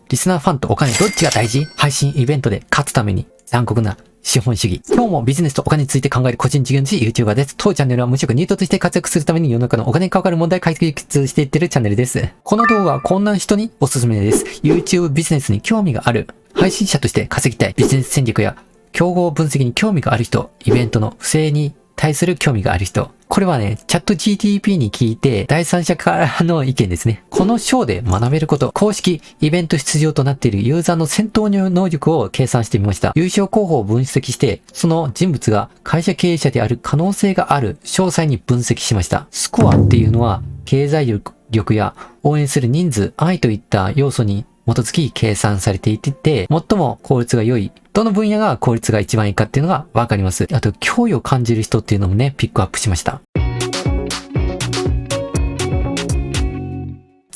リスナーファンとお金どっちが大事？配信イベントで勝つために残酷な資本主義。今日もビジネスとお金について考える個人事業主 YouTuber です。当チャンネルは無職ニートとして活躍するために世の中のお金に関わる問題を解決していってるチャンネルです。この動画はこんな人におすすめです。YouTube ビジネスに興味がある、配信者として稼ぎたい、ビジネス戦略や競合分析に興味がある人、イベントの不正に対する興味がある人。これはね、チャット GTP に聞いて、第三者からの意見ですね。この章で学べること、公式イベント出場となっているユーザーの戦闘能力を計算してみました。優勝候補を分析して、その人物が会社経営者である可能性がある詳細に分析しました。スコアっていうのは、経済力や応援する人数、愛といった要素に基づき計算されていて、最も効率が良い、どの分野が効率が一番いいかっていうのがわかります。あと、脅威を感じる人っていうのもね、ピックアップしました。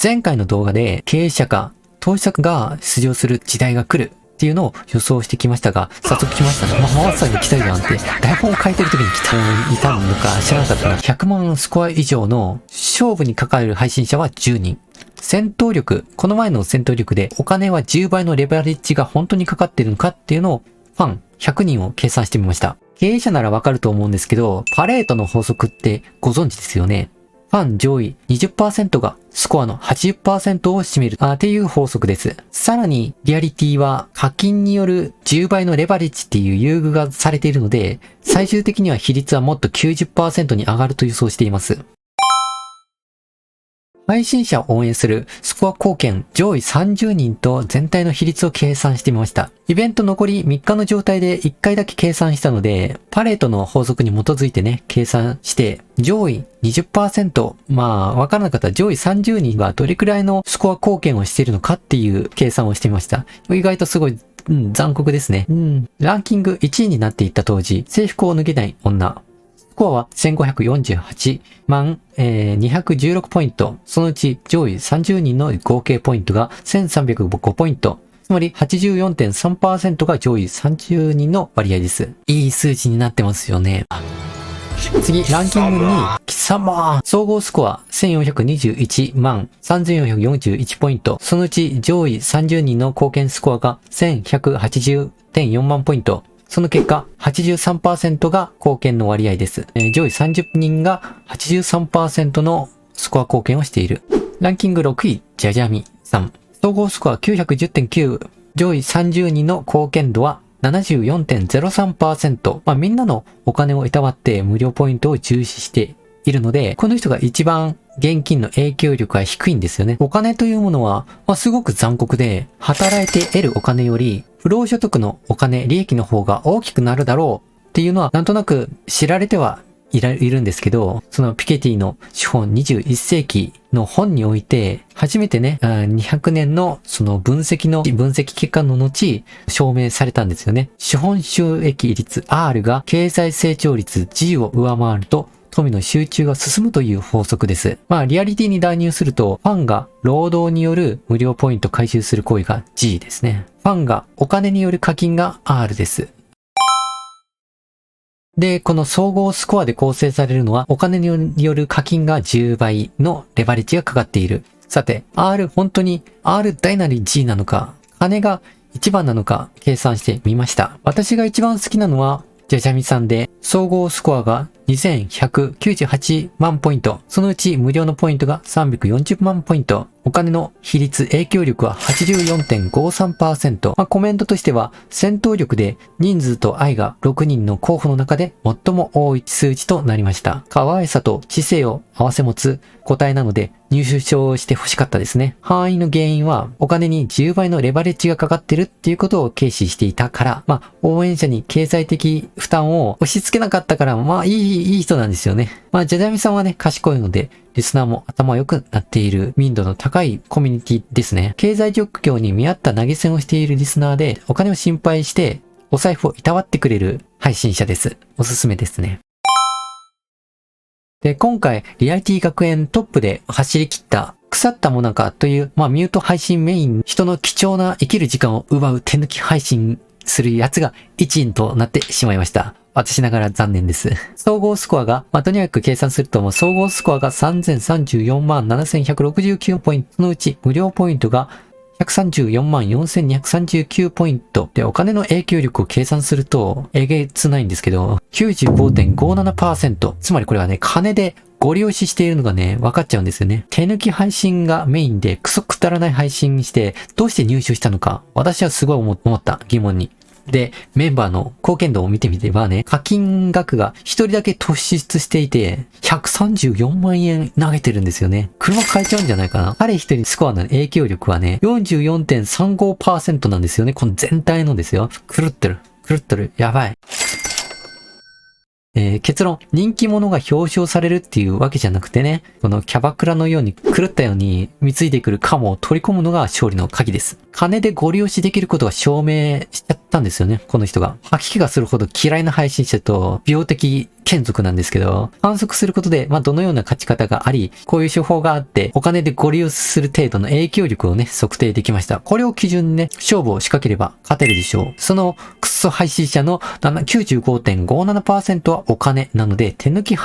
前回の動画で経営者か投資者が出場する時代が来るっていうのを予想してきましたが、早速来ましたね。まさに来たじゃんって。台本を書いてる時にいたのか知らなかったな。100万スコア以上の勝負に関わる配信者は10人。戦闘力、この前の戦闘力でお金は10倍のレバレッジが本当にかかってるのかっていうのをファン100人を計算してみました。経営者ならわかると思うんですけど、パレートの法則ってご存知ですよね。ファン上位 20% がスコアの 80% を占めるっていう法則です。さらにリアリティは課金による10倍のレバレッジっていう優遇がされているので、最終的には比率はもっと 90% に上がると予想しています。配信者を応援するスコア貢献上位30人と全体の比率を計算してみました。イベント残り3日の状態で1回だけ計算したので、パレートの法則に基づいてね、計算して、上位 20%、わからなかったら上位30人がどれくらいのスコア貢献をしているのかっていう計算をしてみました。意外とすごい、残酷ですね。ランキング1位になっていった当時、制服を脱げない女。スコアは1548万、216ポイント。そのうち上位30人の合計ポイントが1305ポイント。つまり 84.3% が上位30人の割合です。いい数字になってますよね。次、ランキング2位。貴様総合スコア1421万3441ポイント。そのうち上位30人の貢献スコアが 1180.4 万ポイント。その結果、83% が貢献の割合です。上位30人が 83% のスコア貢献をしている。ランキング6位、ジャジャミさん。総合スコア 910.9。上位30人の貢献度は 74.03%。みんなのお金をいたわって無料ポイントを重視しているので、この人が一番現金の影響力は低いんですよね。お金というものは、すごく残酷で、働いて得るお金より、不労所得のお金、利益の方が大きくなるだろうっていうのは、なんとなく知られてはいるんですけど、そのピケティの資本21世紀の本において、初めてね、200年のその分析結果の後、証明されたんですよね。資本収益率 R が経済成長率 G を上回ると、富の集中が進むという法則です。リアリティに代入すると、ファンが労働による無料ポイント回収する行為が G ですね。ファンがお金による課金が R です。で、この総合スコアで構成されるのは、お金による課金が10倍のレバレッジがかかっている。さて、本当に R 大なり G なのか、金が一番なのか計算してみました。私が一番好きなのは、ジャジャミさんで、総合スコアが2198万ポイント。そのうち無料のポイントが340万ポイント。お金の比率、影響力は 84.53%。コメントとしては、戦闘力で人数と愛が6人の候補の中で最も多い数値となりました。可愛さと知性を併せ持つ個体なので、入賞して欲しかったですね。範囲の原因は、お金に10倍のレバレッジがかかってるっていうことを軽視していたから、応援者に経済的負担を押し付けなかったから、いい人なんですよね。ジャジャミさんはね、賢いので、リスナーも頭良くなっている民度の高いコミュニティですね。経済状況に見合った投げ銭をしているリスナーで、お金を心配して、お財布をいたわってくれる配信者です。おすすめですね。で、今回、リアリティ学園トップで走り切った腐ったもなかという、ミュート配信メイン、人の貴重な生きる時間を奪う手抜き配信するやつが1位となってしまいました。私ながら残念です。総合スコアが、とにかく計算すると総合スコアが3034万7169ポイントのうち無料ポイントが134万4239ポイント。で、お金の影響力を計算すると、えげつないんですけど、95.57%。つまりこれはね、金でご利用ししているのがね、分かっちゃうんですよね。手抜き配信がメインでクソくだらない配信にして、どうして入手したのか、私はすごい思った疑問に。で、メンバーの貢献度を見てみればね、課金額が一人だけ突出していて、134万円投げてるんですよね。車買えちゃうんじゃないかな。彼一人スコアの影響力はね、44.35% なんですよね。この全体のですよ。狂ってる。やばい。結論、人気者が表彰されるっていうわけじゃなくてね、このキャバクラのように狂ったように貢いでくるカモを取り込むのが勝利の鍵です。金でご利用しできることが証明しちゃったんですよね、この人が。吐き気がするほど嫌いな配信者と病的眷属なんですけど、反則することで、どのような勝ち方があり、こういう手法があって、お金でご利用する程度の影響力をね、測定できました。これを基準にね、勝負を仕掛ければ勝てるでしょう。そのクソ配信者の 95.57% はお金なので、手抜き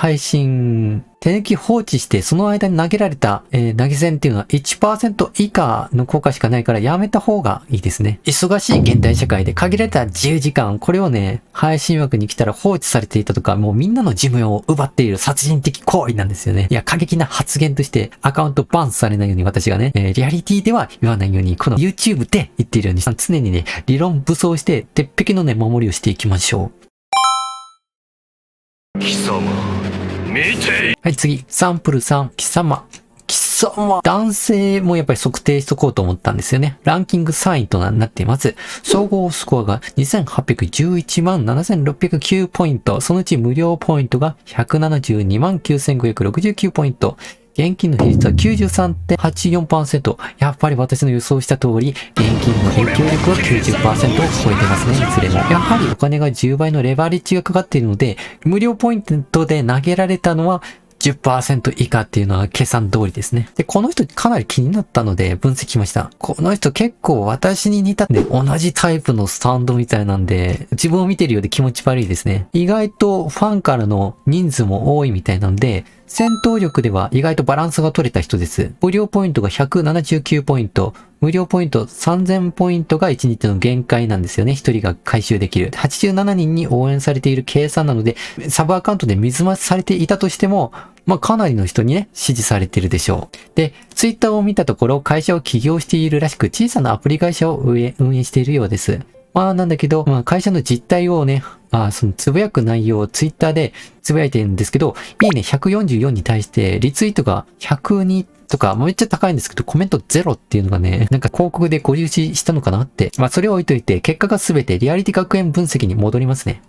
放置してその間に投げられた、投げ銭っていうのは 1% 以下の効果しかないからやめた方がいいですね。忙しい現代社会で限られた自由時間、これをね、配信枠に来たら放置されていたとか、もうみんなの寿命を奪っている殺人的行為なんですよね。いや、過激な発言としてアカウントバンされないように私がね、リアリティでは言わないように、この YouTube で言っているように、常にね、理論武装して鉄壁のね、守りをしていきましょう。貴様。はい、次。サンプル3、貴様。男性もやっぱり測定しとこうと思ったんですよね。ランキング3位となっています。総合スコアが2811万7609ポイント。そのうち無料ポイントが172万9569ポイント。現金の比率は 93.84%。やっぱり私の予想した通り、現金の影響力は 90% を超えてますね、いずれも。やはりお金が10倍のレバレッジがかかっているので、無料ポイントで投げられたのは、10% 以下っていうのは計算通りですね。で、この人かなり気になったので分析しました。この人結構私に似たね、同じタイプのスタンドみたいなんで、自分を見てるようで気持ち悪いですね。意外とファンからの人数も多いみたいなんで、戦闘力では意外とバランスが取れた人です。無料ポイントが179ポイント。無料ポイント3000ポイントが1日の限界なんですよね。1人が回収できる。87人に応援されている計算なので、サブアカウントで水増しされていたとしても、かなりの人にね、支持されているでしょう。で、ツイッターを見たところ、会社を起業しているらしく、小さなアプリ会社を運営しているようです。なんだけど、会社の実態をね、つぶやく内容をツイッターでつぶやいてるんですけど、いいね144に対してリツイートが102とか、めっちゃ高いんですけど、コメント0っていうのがね、なんか広告でご利用ししたのかなって。それを置いといて、結果がすべてリアリティ学園分析に戻りますね。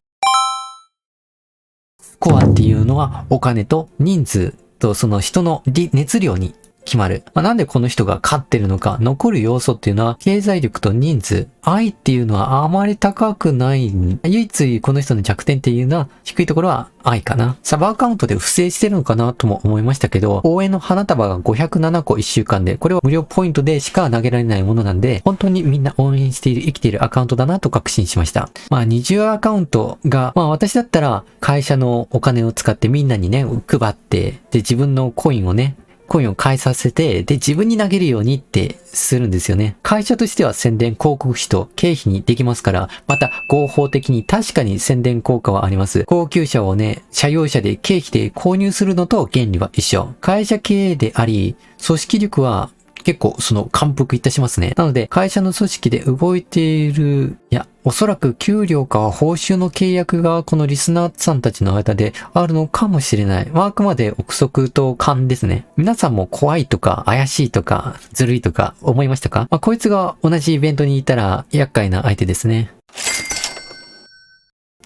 スコアっていうのはお金と人数とその人の熱量に決まる。なんでこの人が勝ってるのか、残る要素っていうのは経済力と人数。愛っていうのはあまり高くない。唯一この人の弱点っていうのは低いところは愛かな。サブアカウントで不正してるのかなとも思いましたけど、応援の花束が507個1週間で、これは無料ポイントでしか投げられないものなんで、本当にみんな応援している、生きているアカウントだなと確信しました。20アカウントが、私だったら会社のお金を使ってみんなにね、配って、で、自分のコインを買いさせて、で、自分に投げるようにってするんですよね。会社としては宣伝広告費と経費にできますから、また合法的に確かに宣伝効果はあります。高級車をね、車用車で経費で購入するのと原理は一緒。会社経営であり、組織力は結構感服いたしますね。なので、会社の組織で動いている、おそらく給料か報酬の契約がこのリスナーさんたちの間であるのかもしれない。あくまで憶測と勘ですね。皆さんも怖いとか怪しいとかずるいとか思いましたか？こいつが同じイベントにいたら厄介な相手ですね。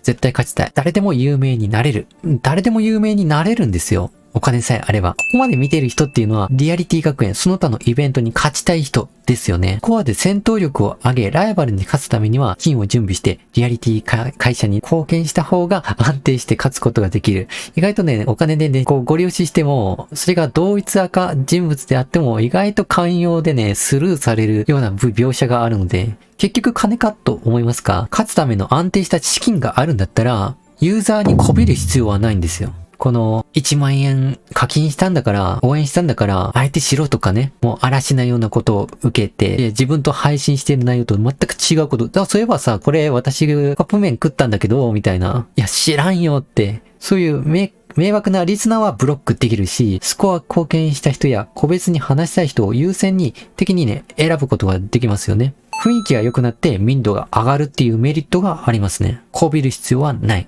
絶対勝ちたい。誰でも有名になれる。誰でも有名になれるんですよ。お金さえあれば。ここまで見てる人っていうのは、リアリティ学園、その他のイベントに勝ちたい人ですよね。コアで戦闘力を上げ、ライバルに勝つためには、金を準備して、リアリティ会社に貢献した方が安定して勝つことができる。意外とね、お金でね、ご利用ししても、それが同一人物であっても、意外と寛容でね、スルーされるような描写があるので、結局金かと思いますか？勝つための安定した資金があるんだったら、ユーザーにこびる必要はないんですよ。この1万円課金したんだから、応援したんだから、あえてしろとかね、もうあらしないようなことを受けて、自分と配信している内容と全く違うこと。そういえばさ、これ私がカップ麺食ったんだけど、みたいな。いや、知らんよって。そういう迷惑なリスナーはブロックできるし、スコア貢献した人や個別に話したい人を優先に的にね、選ぶことができますよね。雰囲気が良くなって民度が上がるっていうメリットがありますね。こびる必要はない。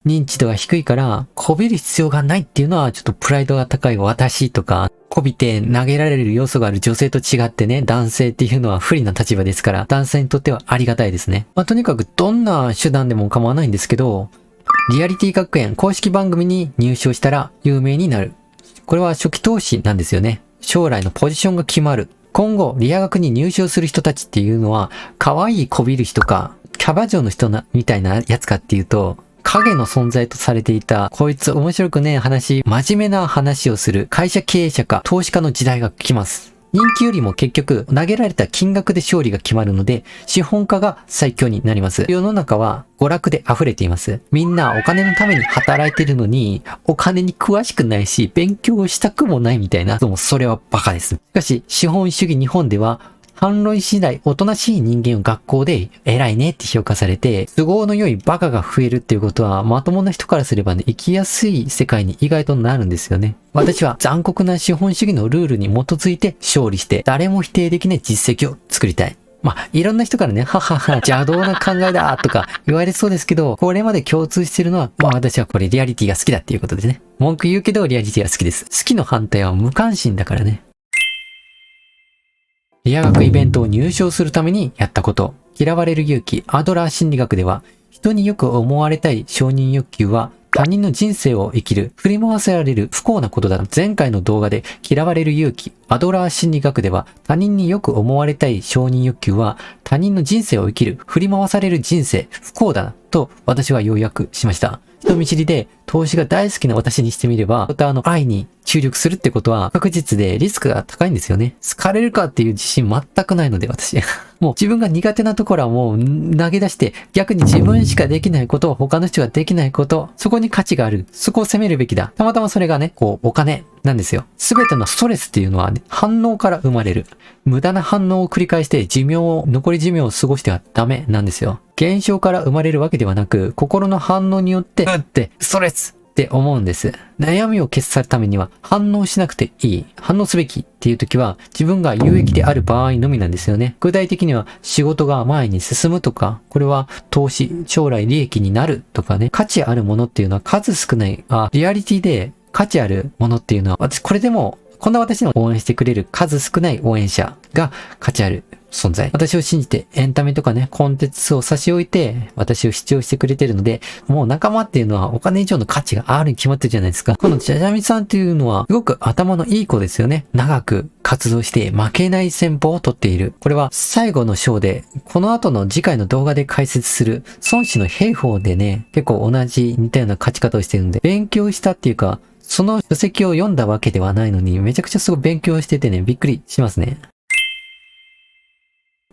認知度が低いから、こびる必要がないっていうのはちょっとプライドが高い私とか、こびて投げられる要素がある女性と違ってね、男性っていうのは不利な立場ですから、男性にとってはありがたいですね。とにかくどんな手段でも構わないんですけど、リアリティ学園公式番組に入賞したら有名になる。これは初期投資なんですよね。将来のポジションが決まる。今後、リア学に入賞する人たちっていうのは、可愛いこびる人か、キャバ嬢の人みたいなやつかっていうと、影の存在とされていた、こいつ面白くねえ話、真面目な話をする会社経営者か投資家の時代が来ます。人気よりも結局投げられた金額で勝利が決まるので、資本家が最強になります。世の中は娯楽で溢れています。みんなお金のために働いてるのに、お金に詳しくないし、勉強したくもないみたいな。でもそれはバカです。しかし、資本主義日本では、反論しないおとなしい人間を学校で偉いねって評価されて、都合の良いバカが増えるっていうことは、まともな人からすればね、生きやすい世界に意外となるんですよね。私は残酷な資本主義のルールに基づいて勝利して、誰も否定できない実績を作りたい。いろんな人からね、ははは、邪道な考えだとか言われそうですけど、これまで共通してるのは、私はこれリアリティが好きだっていうことでね。文句言うけどリアリティが好きです。好きの反対は無関心だからね。リア学イベントを入賞するためにやったこと。嫌われる勇気、アドラー心理学では、人によく思われたい承認欲求は、他人の人生を生きる、振り回せられる不幸なことだ。前回の動画で嫌われる勇気、アドラー心理学では、他人によく思われたい承認欲求は、他人の人生を生きる、振り回される人生、不幸だな、と私は要約しました。人見知りで投資が大好きな私にしてみれば、愛に注力するってことは確実でリスクが高いんですよね。好かれるかっていう自信全くないので私。もう自分が苦手なところはもう投げ出して逆に自分しかできないこと、他の人ができないこと、そこに価値がある。そこを責めるべきだ。たまたまそれがね、お金なんですよ。すべてのストレスっていうのは、ね、反応から生まれる。無駄な反応を繰り返して残り寿命を過ごしてはダメなんですよ。現象から生まれるわけではなく、心の反応によって、ストレスって思うんです。悩みを消すためには反応しなくていい。反応すべきっていう時は自分が有益である場合のみなんですよね。具体的には仕事が前に進むとか、これは投資、将来利益になるとかね。価値あるものっていうのは数少ない。リアリティで価値あるものっていうのは、これでもこんな私の応援してくれる数少ない応援者が価値ある存在。私を信じてエンタメとかね、コンテンツを差し置いて私を視聴してくれてるので、もう仲間っていうのはお金以上の価値があるに決まってるじゃないですか。このジャジャミさんっていうのはすごく頭のいい子ですよね。長く活動して負けない戦法を取っている。これは最後の章で、この後の次回の動画で解説する孫子の兵法でね、結構同じ似たような勝ち方をしてるので、勉強したっていうか、その書籍を読んだわけではないのに、めちゃくちゃすごい勉強しててね、びっくりしますね。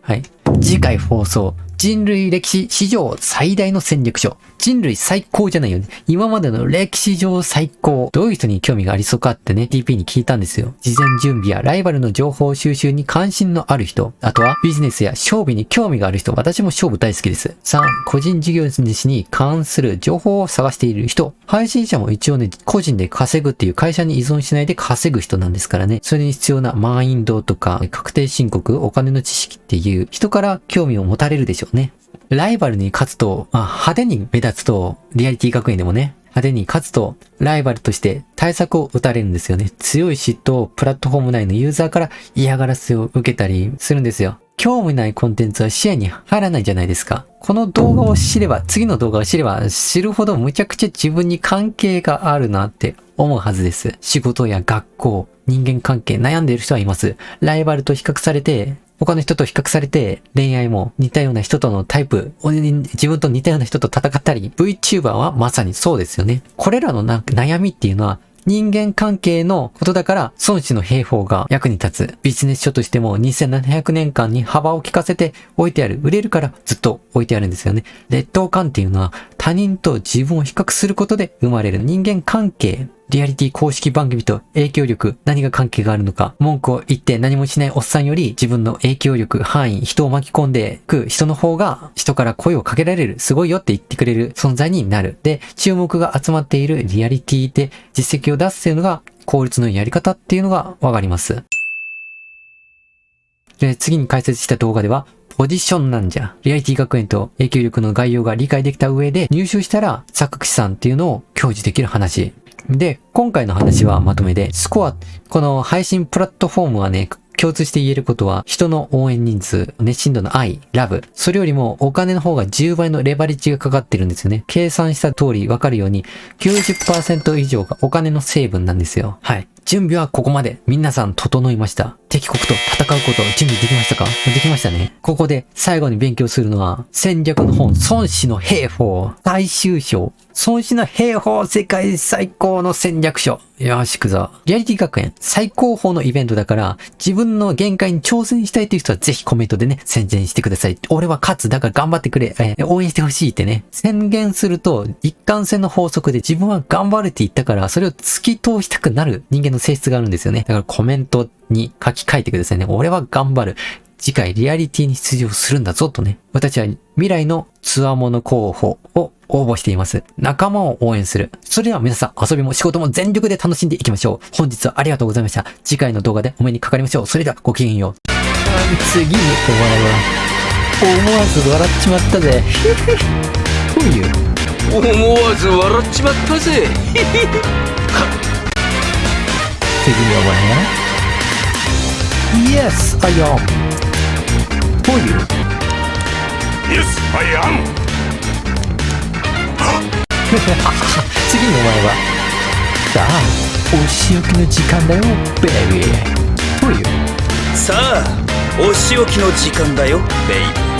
はい。次回放送。人類歴史史上最大の戦略書。人類最高じゃないよね。今までの歴史上最高。どういう人に興味がありそうかってね、TP に聞いたんですよ。事前準備やライバルの情報収集に関心のある人。あとはビジネスや勝負に興味がある人。私も勝負大好きです。3、個人事業主に関する情報を探している人。配信者も一応ね、個人で稼ぐっていう会社に依存しないで稼ぐ人なんですからね。それに必要なマインドとか、確定申告、お金の知識っていう人から興味を持たれるでしょうね。ライバルに勝つと、派手に目立つと、リアリティ学園でもね、派手に勝つと、ライバルとして対策を打たれるんですよね。強い嫉妬をプラットフォーム内のユーザーから嫌がらせを受けたりするんですよ。興味ないコンテンツは視野に入らないじゃないですか。この動画を知れば、次の動画を知れば知るほどむちゃくちゃ自分に関係があるなって思うはずです。仕事や学校、人間関係悩んでいる人はいます。ライバルと比較されて、他の人と比較されて、恋愛も似たような人とのタイプ、自分と似たような人と戦ったり、VTuber はまさにそうですよね。これらの悩みっていうのは、人間関係のことだから孫子の兵法が役に立つ。ビジネス書としても2700年間に幅を利かせて置いてある。売れるからずっと置いてあるんですよね。劣等感っていうのは他人と自分を比較することで生まれる人間関係。リアリティ公式番組と影響力、何が関係があるのか。文句を言って何もしないおっさんより自分の影響力、範囲、人を巻き込んでいく人の方が人から声をかけられる、すごいよって言ってくれる存在になる。で、注目が集まっているリアリティで実績を出すっていうのが効率のやり方っていうのがわかります。で、次に解説した動画では、ポジションなんじゃ。リアリティ学園と影響力の概要が理解できた上で入手したら錯覚資産っていうのを享受できる話。で、今回の話はまとめで、スコア、この配信プラットフォームはね、共通して言えることは、人の応援人数、熱心度の愛、ラブ、それよりもお金の方が10倍のレバレッジがかかってるんですよね。計算した通りわかるように、90% 以上がお金の成分なんですよ。はい。準備はここまで。皆さん整いました。敵国と戦うこと準備できましたか？できましたね。ここで最後に勉強するのは、戦略の本、孫子の兵法、最終章。孫子の兵法、世界最高の戦略書。よし、行くぞ。リアリティ学園、最高峰のイベントだから、自分の限界に挑戦したいという人はぜひコメントでね、宣伝してください。俺は勝つ、だから頑張ってくれ、応援してほしいってね。宣言すると、一貫性の法則で自分は頑張るって言ったから、それを突き通したくなる人間の性質があるんですよね。だからコメントに書き換えてくださいね。俺は頑張る。次回リアリティに出場するんだぞとね。私は未来のつわもの候補を応募しています。仲間を応援する。それでは皆さん遊びも仕事も全力で楽しんでいきましょう。本日はありがとうございました。次回の動画でお目にかかりましょう。それではごきげんよう。次にお前は思わず笑っちまったぜ。という。思わず笑っちまったぜ。次にお前はYes, I am. For you. Yes, I am. 次にお前はさあ、お仕置きの時間だよ、ベイビー。For you. さあ、お仕置きの時間だよ、ベイビー。